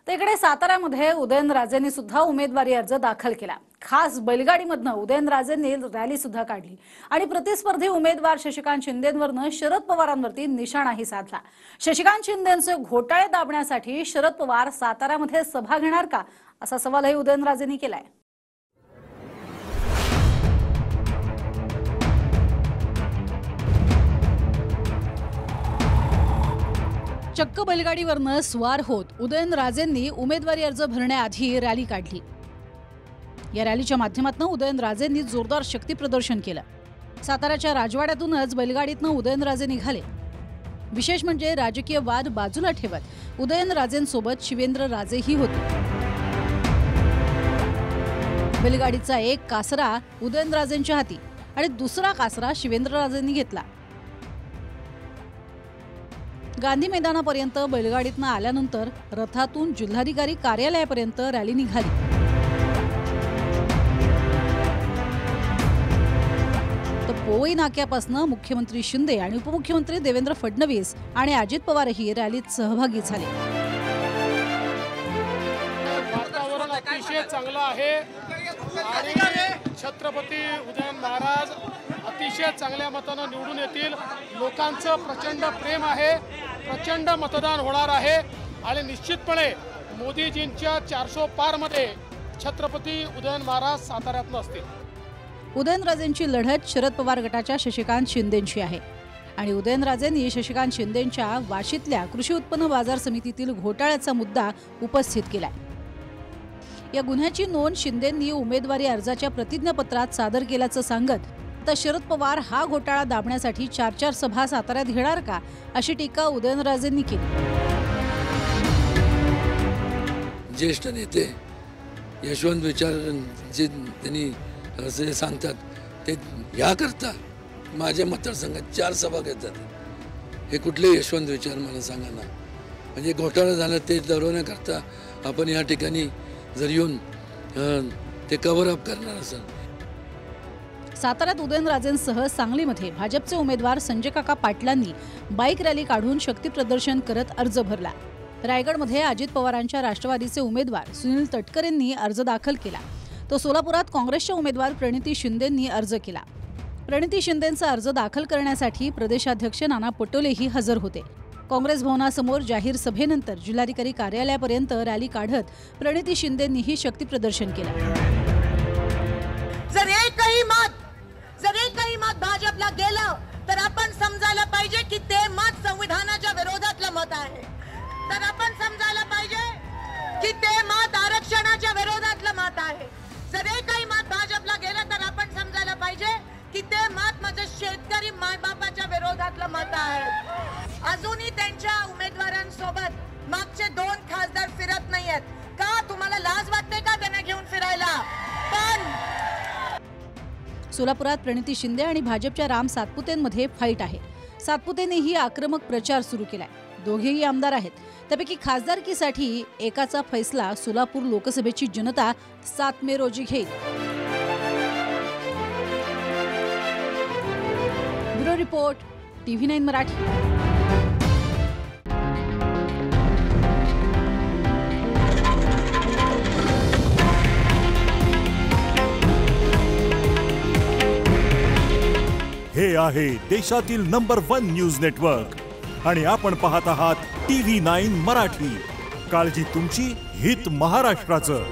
तर इकडे साताऱ्यामध्ये उदयनराजेंनी सुद्धा उमेदवारी अर्ज दाखल केला। खास बैलगाडीमधनं उदयनराजेंनी रॅली सुद्धा काढली आणि प्रतिस्पर्धी उमेदवार शशिकांत शिंदेंवरनं शरद पवारांवरती निशाणाही साधला। शशिकांत शिंदेंचे घोटाळे दाबण्यासाठी शरद पवार साताऱ्यामध्ये सभा घेणार का, असा सवालही उदयनराजेंनी केलाय। चक्क बैलगाडीवरनं स्वार होत उदयनराजेंनी उमेदवारी अर्ज भरण्याआधी रॅली काढली। या रॅलीच्या माध्यमातून उदयनराजेंनी जोरदार शक्ती प्रदर्शन केलं। साताऱ्याच्या राजवाड्यातूनच बैलगाडीतनं उदयनराजे निघाले। विशेष म्हणजे राजकीय वाद बाजूला ठेवत उदयनराजेंसोबत शिवेंद्रराजेही होते। बैलगाडीचा एक कासरा उदयनराजेंच्या हाती आणि दुसरा कासरा शिवेंद्रराजेंनी घेतला। गांधी मैदानापर्यंत बैलगाडीतनं आल्यानंतर रथातून जिल्हाधिकारी कार्यालयापर्यंत रॅली निघाली। तर पोवई नाक्यापासून मुख्यमंत्री शिंदे आणि उपमुख्यमंत्री देवेंद्र फडणवीस आणि अजित पवारही रॅलीत सहभागी झाले। वातावरण अतिशय चांगलं आहे आणि छत्रपती उदयन महाराज अतिशय चांगल्या मतानं निवडून येतील। लोकांचं प्रचंड प्रेम आहे, प्रचंड मतदान होणार आहे आणि निश्चितपणे मोदीजींच्या 400 पार मध्ये छत्रपती उदयन महाराज साताऱ्यातनं असतील। उदयनराजेंची लढत शरद पवार गटाच्या शशिकांत शिंदेंची आहे आणि उदयनराजेंनी शशिकांत शिंदेंच्या वाशीतल्या कृषी उत्पन्न बाजार समितीतील घोटाळ्याचा मुद्दा उपस्थित केलाय। या गुन्ह्याची नोंद शिंदेंनी उमेदवारी अर्जाच्या प्रतिज्ञापत्रात सादर केल्याचं सांगत तर शरद पवार हा घोटाळा दाबण्यासाठी 4 सभा साताऱ्यात घेणार का, अशी टीका उदयनराजेंनी केली। ज्येष्ठ नेते यशवंत विचार जे त्यांनी असे सांगतात ते याकरता माझ्या मतदारसंघात 4 सभा घेतात। हे कुठले यशवंत विचार मला सांगा ना। म्हणजे घोटाळा झाला ते दडवण्याकरता आपण या ठिकाणी जर येऊन ते कव्हर अप करणार असेल। साताऱ्यात उदयनराजेंसह सांगलीमध्ये भाजपचे उमेदवार संजय काका पाटलांनी बाईक रॅली काढून शक्ती प्रदर्शन करत अर्ज भरला। रायगडमध्ये अजित पवारांच्या राष्ट्रवादीचे उमेदवार सुनील तटकरेंनी अर्ज दाखल केला। तो सोलापुरात काँग्रेसच्या उमेदवार प्रणिती शिंदेंनी अर्ज केला। प्रणिती शिंदेंचा अर्ज दाखल करण्यासाठी प्रदेशाध्यक्ष नाना पटोलेही हजर होते। काँग्रेस भवनासमोर जाहीर सभेनंतर जिल्हाधिकारी कार्यालयापर्यंत रॅली काढत प्रणिती शिंदेंनीही शक्ती प्रदर्शन केलं। जर एकही मत भाजपला गेलं तर आपण समजायला पाहिजे की ते मत संविधानाच्या विरोधातलं मत आहे। तर आपण समजायला पाहिजे की ते मत आरक्षणाच्या विरोधातलं मत आहे। जर एकही मत भाजपला गेलं तर आपण समजायला पाहिजे की ते मत माझ्या शेतकरी मायबापाच्या विरोधातलं मत आहे। अजूनही त्यांच्या उमेदवारांसोबत मागचे 2 खासदार फिरत नाहीयेत का? तुम्हाला लाज वाटते का त्यांना घेऊन फिरायला? पण सोलापुरात प्रणिती शिंदे आणि भाजपच्या राम सातपुतेंमध्ये फाईट आहे। सातपुतेंनीही आक्रमक प्रचार सुरू केलाय। दोघेही आमदार आहेत, त्यापैकी खासदारकीसाठी एकाचा फैसला सोलापूर लोकसभेची जनता 7 मे रोजी घेईल। Bureau report, TV9 Marathi. हे आहे देशातील नंबर 1 न्यूज नेटवर्क आणि आपण पाहत आहात TV9 मराठी। काळजी तुमची, हित महाराष्ट्राचं।